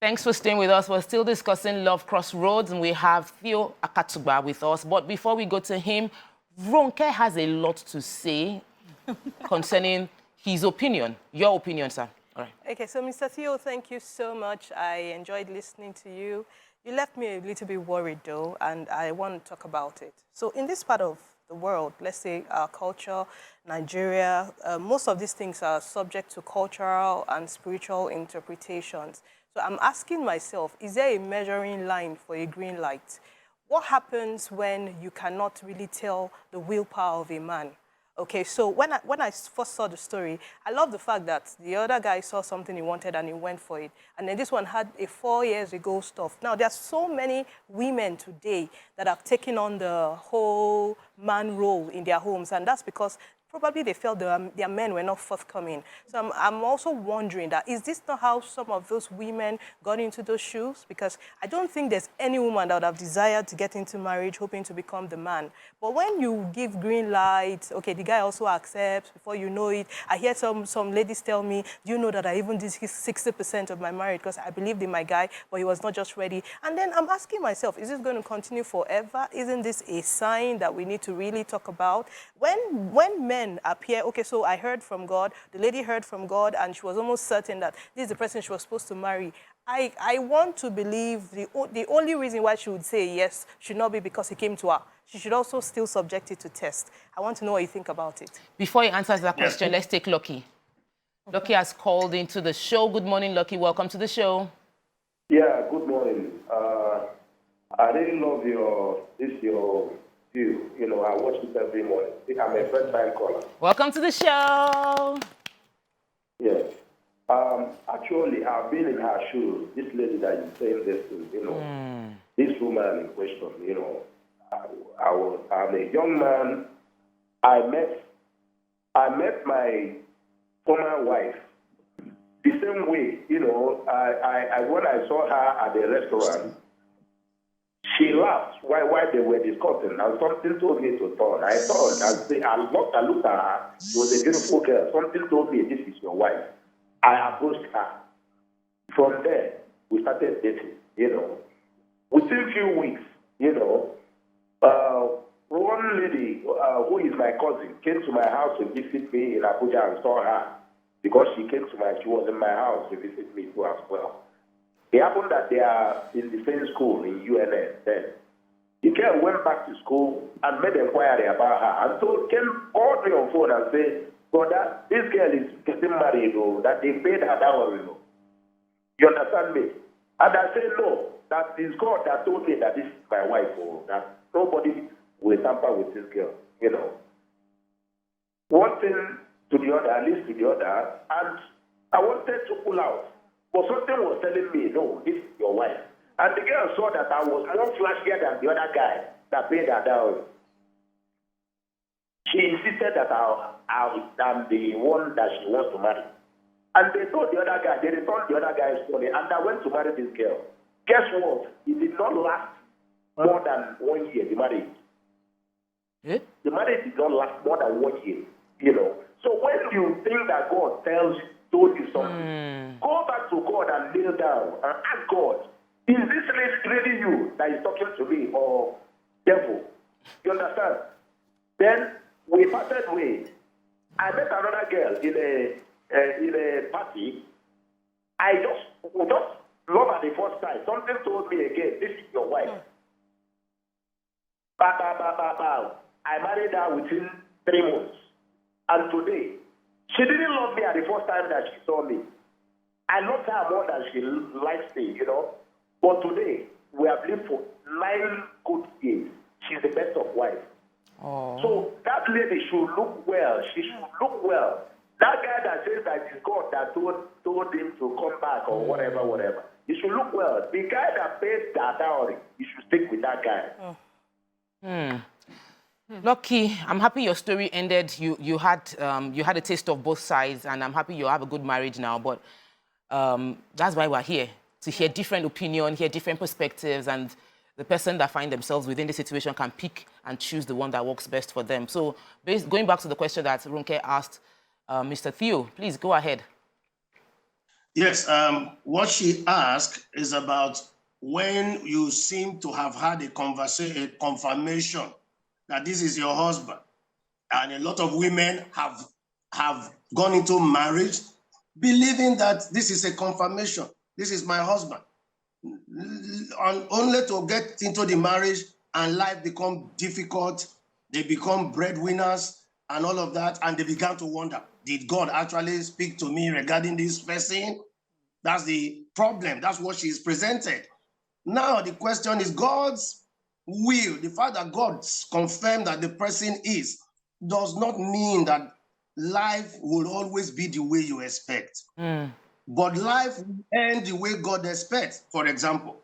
Thanks for staying with us. We're still discussing Love Crossroads, and we have Theo Akatugba with us. But before we go to him, Ronke has a lot to say concerning his opinion. Your opinion, sir. All right. Okay, so Mr. Theo, thank you so much. I enjoyed listening to you. You left me a little bit worried, though, and I want to talk about it. So in this part of the world, let's say our culture, Nigeria, most of these things are subject to cultural and spiritual interpretations. So I'm asking myself, is there a measuring line for a green light? What happens when you cannot really tell the willpower of a man? Okay, so when I first saw the story, I love the fact that the other guy saw something he wanted and he went for it. And then this one had a 4 years ago stuff. Now, there's so many women today that have taken on the whole man role in their homes, and that's because probably they felt their men were not forthcoming. So I'm also wondering that, is this not how some of those women got into those shoes? Because I don't think there's any woman that would have desired to get into marriage hoping to become the man. But when you give green light, okay, the guy also accepts, before you know it, I hear some ladies tell me, do you know that I even did 60% of my marriage because I believed in my guy, but he was not just ready. And then I'm asking myself, is this going to continue forever? Isn't this a sign that we need to really talk about? When men appear, okay, so I heard from God, the lady heard from God, and she was almost certain that this is the person she was supposed to marry. I want to believe the only reason why she would say yes should not be because he came to her. She should also still subject it to test. I want to know what you think about it. Before he answers that question, let's take Lucky. Okay. Lucky has called into the show. Good morning, Lucky. Welcome to the show. Yeah, good morning. I really love your view. You know, I watch it every morning. I'm a first-time caller. Welcome to the show. Yes. Actually, I've been in her shoes. This lady that you're saying this to, you know, this woman in question, you know, I'm a young man. I met my former wife the same way, you know. When I saw her at the restaurant, she laughed while they were discussing, and something told me to turn. I turned and I looked at her. She was a beautiful girl. Something told me, this is your wife. I approached her. From there, we started dating, you know. Within a few weeks, you know, one lady who is my cousin came to my house to visit me in Abuja and saw her because she was in my house to visit me too as well. It happened that they are in the same school in UNN then. The girl went back to school and made inquiry about her and called me on phone and said, brother, this girl is getting married, or that they paid her dowry. You understand me? And I said, no, that is God that told me that this is my wife, or that nobody will tamper with this girl, you know. One thing to the other, leads to the other, and I wanted to pull out. But something was telling me, no, this is your wife. And the girl saw that I was more flashier than the other guy that paid her dowry. She insisted that I'm the one that she wants to marry. And they told the other guy, they returned the other guy's money, and I went to marry this girl. Guess what? It did not last more than 1 year, the marriage. Eh? The marriage did not last more than 1 year, you know. So when you think that God told you something, go back to God and kneel down and ask God, is this really you that is talking to me, or devil? You understand? Then we parted ways. I met another girl in a party. I just love at the first time. Something told me again, this is your wife. I married her within 3 months. And today, she didn't love me at the first time that she saw me. I loved her more than she likes me, you know. But today, we have lived for 9 good years. She's the best of wives. Oh. So that lady should look well. She should look well. That guy that says that it's God that told him to come back or whatever. He should look well. The guy that paid that dowry, you should stick with that guy. Lucky, I'm happy your story ended. You had a taste of both sides, and I'm happy you have a good marriage now. But that's why we're here, to hear different opinions, hear different perspectives, and the person that find themselves within the situation can pick and choose the one that works best for them. So going back to the question that Ronke asked Mr. Theo, please go ahead. Yes, what she asked is about when you seem to have had a confirmation that this is your husband, and a lot of women have gone into marriage believing that this is a confirmation, this is my husband, and only to get into the marriage and life become difficult, they become breadwinners and all of that, and they began to wonder, did God actually speak to me regarding this person? That's the problem. That's what she's presented. Now the question is God's will. The fact that God confirmed that the person is does not mean that life will always be the way you expect. But life will end the way God expects. For example,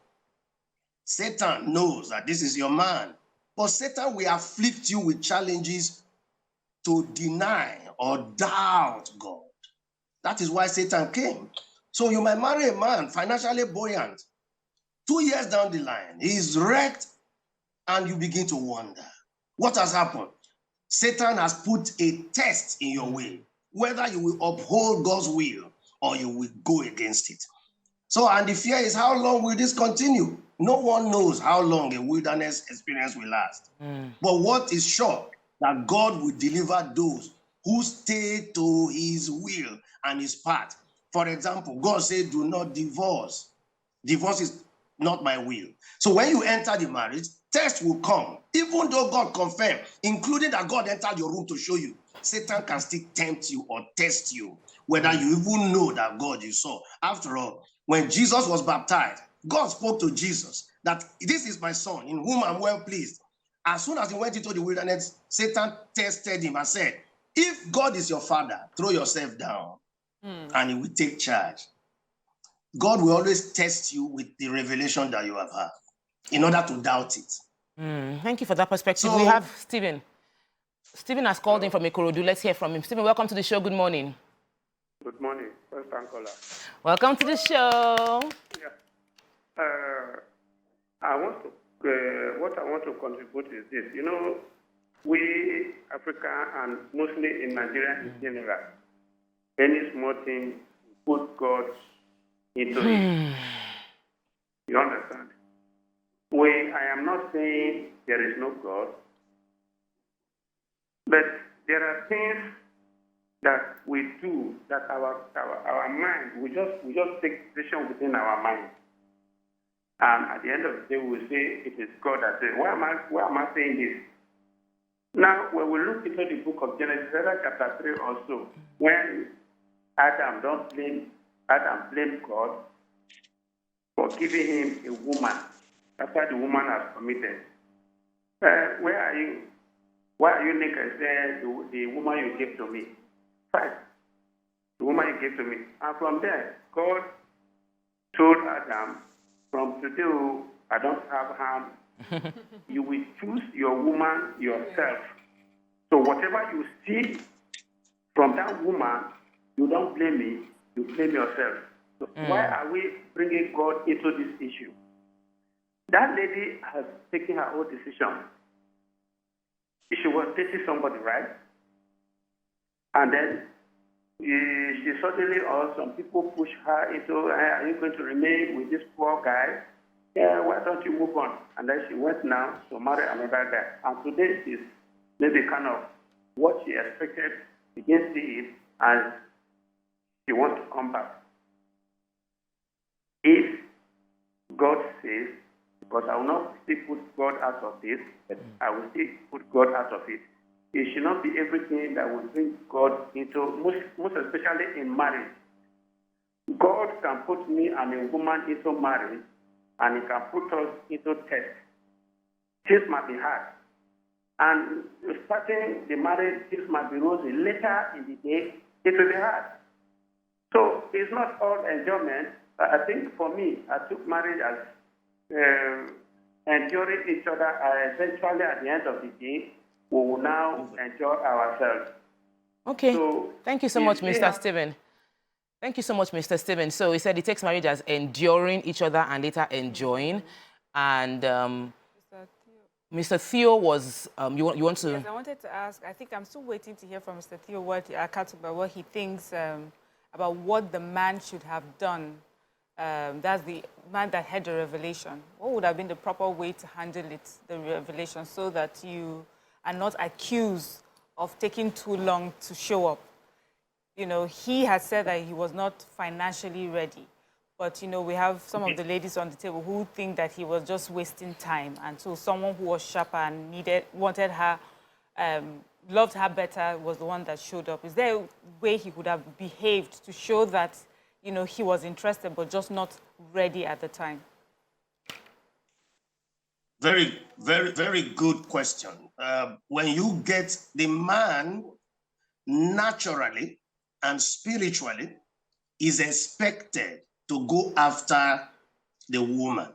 Satan knows that this is your man, but Satan will afflict you with challenges to deny or doubt God. That is why Satan came. So you might marry a man financially buoyant. 2 years down the line, he is wrecked, and you begin to wonder, what has happened? Satan has put a test in your way, whether you will uphold God's will or you will go against it. So, and the fear is, how long will this continue? No one knows how long a wilderness experience will last. But what is sure, that God will deliver those who stay to his will and his path. For example, God said, do not divorce. Divorce is not my will. So when you enter the marriage, test will come. Even though God confirmed, including that God entered your room to show you, Satan can still tempt you or test you, whether you even know that God you saw. After all, when Jesus was baptized, God spoke to Jesus that this is my son in whom I'm well pleased. As soon as he went into the wilderness, Satan tested him and said, if God is your father, throw yourself down and he will take charge. God will always test you with the revelation that you have had in order to doubt it. Thank you for that perspective. So, We have Stephen. Stephen has called in from Ikorodu. Let's hear from him. Stephen, welcome to the show. Good morning. Good morning, first time caller. Welcome to the show. Yeah. What I want to contribute is this. You know, we, Africa, and mostly in Nigeria in general, any small thing, put God into it. You understand? I am not saying there is no God, but there are things that we do that our mind, we just take decision within our mind. And at the end of the day, we will say it is God that says, why am I saying this? Now, when we look into the book of Genesis, chapter 3 or so, when Adam blamed God for giving him a woman after the woman has committed. Where are you? Why are you naked? Said the woman you gave to me. Fine. The woman you gave to me. And from there, God told Adam, from today, I don't have harm. You will choose your woman yourself. So whatever you see from that woman, you don't blame me, you blame yourself. So why are we bringing God into this issue? That lady has taken her own decision. She was dating somebody, right? And then she suddenly, or some people push her into, are you going to remain with this poor guy? Yeah, why don't you move on? And then she went now to marry another guy. And today is maybe kind of what she expected. She didn't see it, and she wants to come back. If God says, because I will not still put God out of this, but I will still put God out of it. It should not be everything that will bring God into, most especially in marriage. God can put me and a woman into marriage, and He can put us into test. This might be hard. And starting the marriage, this might be rosy. Later in the day, it will be hard. So it's not all enjoyment. I think for me, I took marriage as enduring each other. Eventually, at the end of the day, we will now enjoy ourselves. Okay. So, thank you so much, Mr. Stephen. Thank you so much, Mr. Stephen. So he said he takes marriage as enduring each other and later enjoying. And Mr. Theo was, you want to... Yes, I wanted to ask, I think I'm still waiting to hear from Mr. Theo what he thinks about what the man should have done, that's the man that had the revelation, what would have been the proper way to handle it, the revelation, so that you are not accused of taking too long to show up? You know, he had said that he was not financially ready. But, you know, we have some of the ladies on the table who think that he was just wasting time. And so someone who was sharper and wanted her, loved her better was the one that showed up. Is there a way he would have behaved to show that, you know, he was interested but just not ready at the time? Very, very, very good question. When you get the man naturally and spiritually is expected to go after the woman,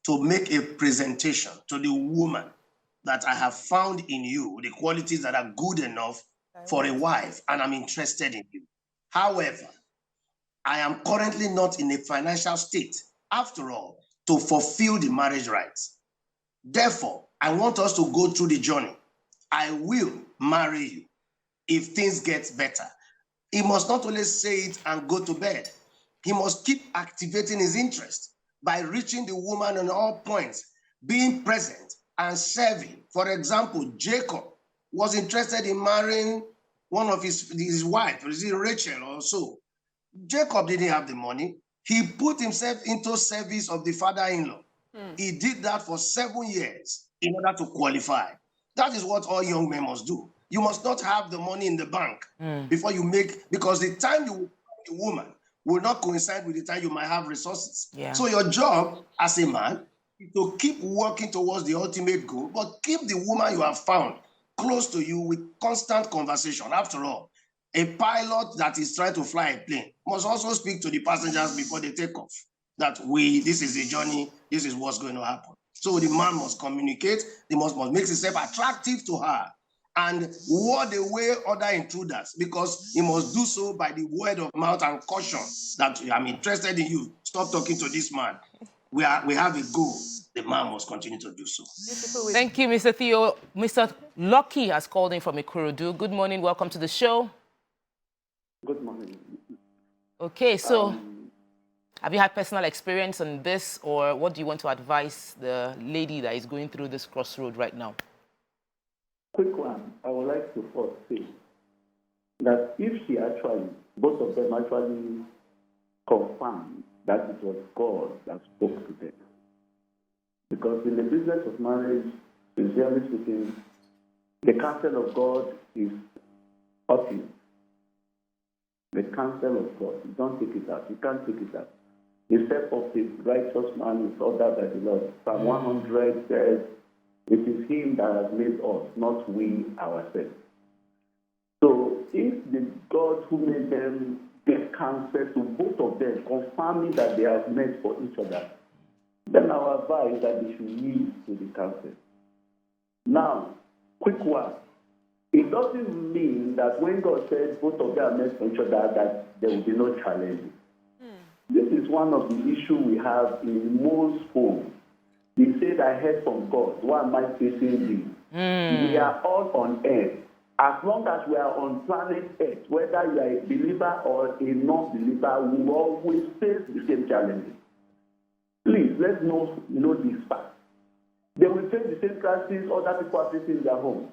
to make a presentation to the woman that I have found in you, the qualities that are good enough for a wife, and I'm interested in you. However, I am currently not in a financial state, after all, to fulfill the marriage rights. Therefore, I want us to go through the journey. I will marry you if things get better. He must not only say it and go to bed. He must keep activating his interest by reaching the woman on all points, being present and serving. For example, Jacob was interested in marrying one of his wife, is it Rachel or so? Jacob didn't have the money. He put himself into service of the father-in-law. He did that for 7 years in order to qualify. That is what all young men must do. You must not have the money in the bank before you make, because the time you will find a woman will not coincide with the time you might have resources. Yeah. So your job as a man is to keep working towards the ultimate goal, but keep the woman you have found close to you with constant conversation. After all, a pilot that is trying to fly a plane must also speak to the passengers before they take off. That this is the journey, this is what's going to happen. So the man must communicate, the man must make himself attractive to her and ward away other intruders, because he must do so by the word of mouth and caution that I'm interested in you. Stop talking to this man. We have a goal. The man must continue to do so. Thank you, Mr. Theo. Mr. Lucky has called in from Ikorodu. Good morning. Welcome to the show. Good morning. Okay, so have you had personal experience on this, or what do you want to advise the lady that is going through this crossroad right now? Quick one. I would like to first say that if she actually, both of them actually confirmed that it was God that spoke to them. Because in the business of marriage, sincerely speaking, the counsel of God is ultimate. The counsel of God. You don't take it out. You can't take it out. The step of the righteous man is ordered by the Lord. Psalm 100 says, it is him that has made us, not we ourselves. So if the God who made them get counsel to both of them, confirming that they have met for each other, then our advice is that they should yield to the counsel. Now, quick one. It doesn't mean that when God says both of them are meant for each other, that there will be no challenges. This is one of the issues we have in most homes. He said, I heard from God. Why am I facing thee? We are all on earth. As long as we are on planet Earth, whether you are a believer or a non-believer, we will always face the same challenges. Please, let's know this fact. They will face the same crises other people are facing in their homes.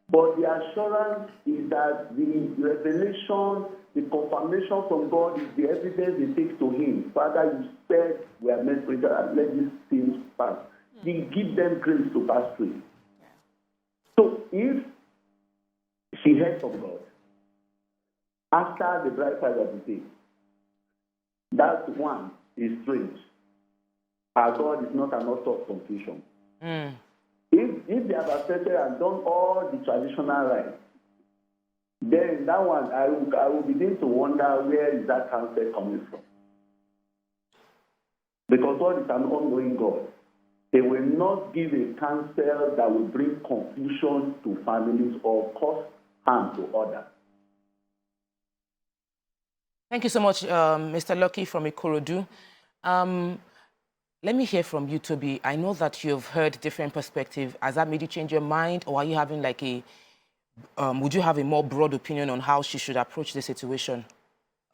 But the assurance is that the revelation, the confirmation from God is the evidence they take to him. Father, you said we are meant for each other, let these things pass. He give them grace to pass through. So if she heard from God after the bright side of the day, that one is strange. Our God is not an author of confusion. If they have accepted and done all the traditional rites, then that one, I will begin to wonder where is that counsel coming from. Because God is an ongoing God. He will not give a counsel that will bring confusion to families or cause harm to others. Thank you so much, Mr. Lucky from Ikorodu. Let me hear from you, Toby. I know that you've heard different perspectives. Has that made you change your mind, or are you having would you have a more broad opinion on how she should approach the situation?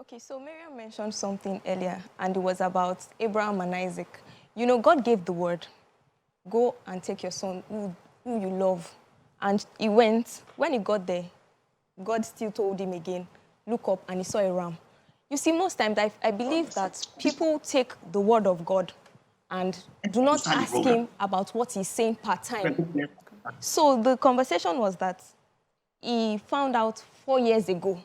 Okay, so Miriam mentioned something earlier, and it was about Abraham and Isaac. You know, God gave the word, go and take your son who you love. And he went. When he got there, God still told him again, look up, and he saw a ram. You see, most times I believe that people take the word of God and do not ask him about what he's saying part time. So the conversation was that he found out 4 years ago.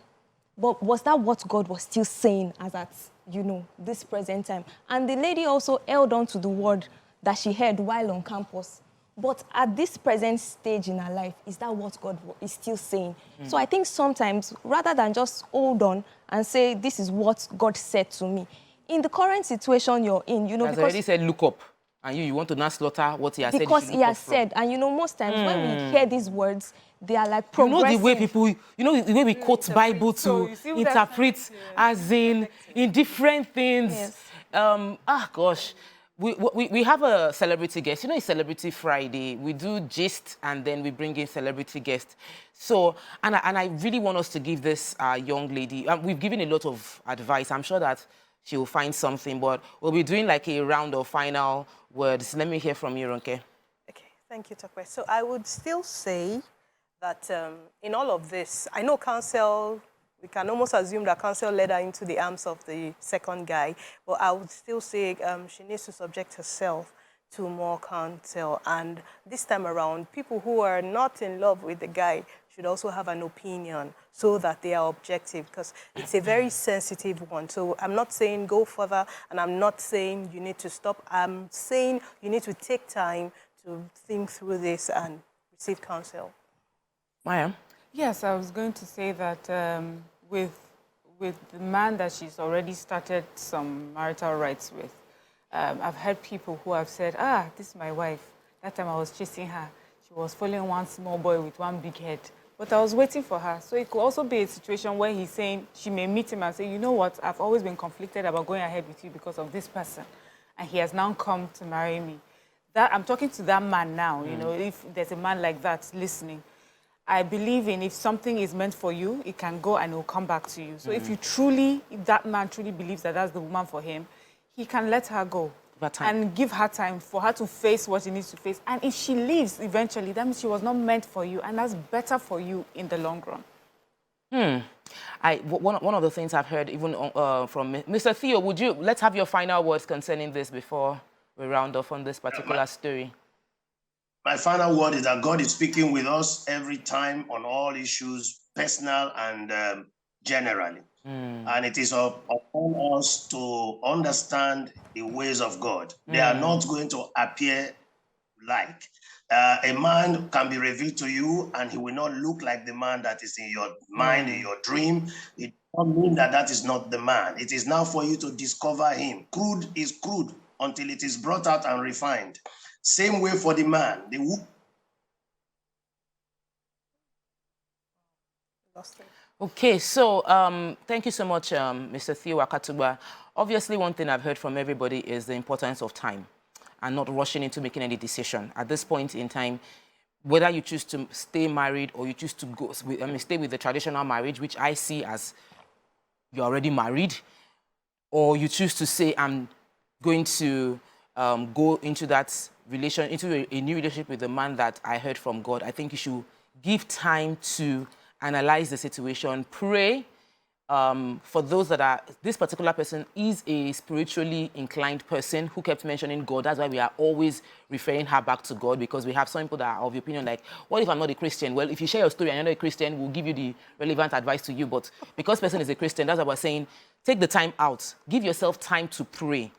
But was that what God was still saying as at, you know, this present time? And the lady also held on to the word that she heard while on campus. But at this present stage in her life, is that what God is still saying? So I think sometimes, rather than just hold on and say, this is what God said to me, in the current situation you're in, you know, because... He has already said, look up. And you want to now slaughter what he has said. Because he has said, and you know, most times when we hear these words, they are like progressive. You know the way people, you know the way we quote Bible to interpret as in different things. Yes. Gosh. We have a celebrity guest. You know, it's Celebrity Friday. We do gist and then we bring in celebrity guests. So, and I really want us to give this young lady, we've given a lot of advice. I'm sure that she will find something, but we'll be doing like a round of final words. Let me hear from you, Ronke. Okay, thank you, Tokwe. So I would still say that in all of this, I know counsel, we can almost assume that counsel led her into the arms of the second guy, but I would still say she needs to subject herself to more counsel. And this time around, people who are not in love with the guy should also have an opinion so that they are objective, because it's a very sensitive one. So I'm not saying go further, and I'm not saying you need to stop. I'm saying you need to take time to think through this and receive counsel. Maya? Yes, I was going to say that with the man that she's already started some marital rights with, I've heard people who have said, this is my wife. That time I was chasing her. She was following one small boy with one big head. But I was waiting for her. So it could also be a situation where he's saying, she may meet him and say, you know what, I've always been conflicted about going ahead with you because of this person. And he has now come to marry me. I'm talking to that man now, you know, if there's a man like that listening. I believe in if something is meant for you, it can go and it will come back to you. So if that man truly believes that that's the woman for him, he can let her go. And give her time for her to face what she needs to face. And if she leaves eventually, that means she was not meant for you, and that's better for you in the long run. One of the things I've heard even from Mr. Theo, let's have your final words concerning this before we round off on this particular story. My final word is that God is speaking with us every time on all issues, personal and generally. And it is upon us to understand the ways of God. They are not going to appear like. A man can be revealed to you and he will not look like the man that is in your mind, in your dream. It does not mean that that is not the man. It is now for you to discover him. Crude is crude until it is brought out and refined. Same way for the man. Okay, so thank you so much, Mr. Theo Akatuba. Obviously, one thing I've heard from everybody is the importance of time and not rushing into making any decision. At this point in time, whether you choose to stay married or you choose to stay with the traditional marriage, which I see as you're already married, or you choose to say, I'm going to go into that into a new relationship with the man that I heard from God, I think you should give time to analyze the situation, pray. For those that are, this particular person is a spiritually inclined person who kept mentioning God. That's why we are always referring her back to God, because we have some people that are of the opinion like, what if I'm not a Christian? Well, if you share your story and you're not a Christian, we'll give you the relevant advice to you. But because person is a Christian, that's what we're saying. Take the time out. Give yourself time to pray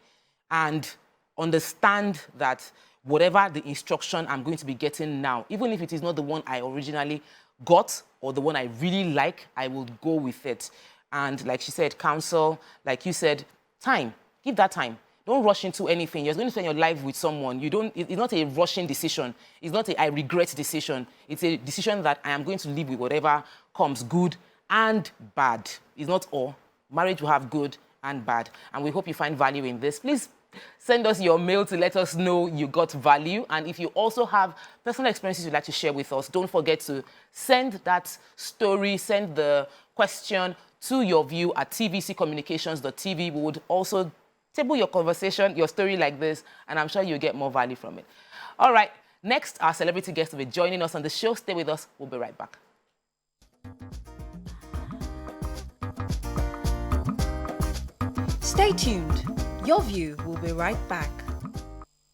and understand that whatever the instruction I'm going to be getting now, even if it is not the one I originally got or the one I really like, I will go with it. And like she said, counsel, like you said, time. Give that time. Don't rush into anything. You're going to spend your life with someone. It's not a rushing decision. It's not a I regret decision. It's a decision that I am going to live with whatever comes, good and bad. It's not all. Marriage will have good and bad. And we hope you find value in this. Please send us your mail to let us know you got value. And if you also have personal experiences you'd like to share with us, don't forget to send that story, send the question to YourView at tvccommunications.tv. We would also table your conversation, your story like this, and I'm sure you'll get more value from it. All right, next, our celebrity guest will be joining us on the show. Stay with us. We'll be right back. Stay tuned. YourView will be right back.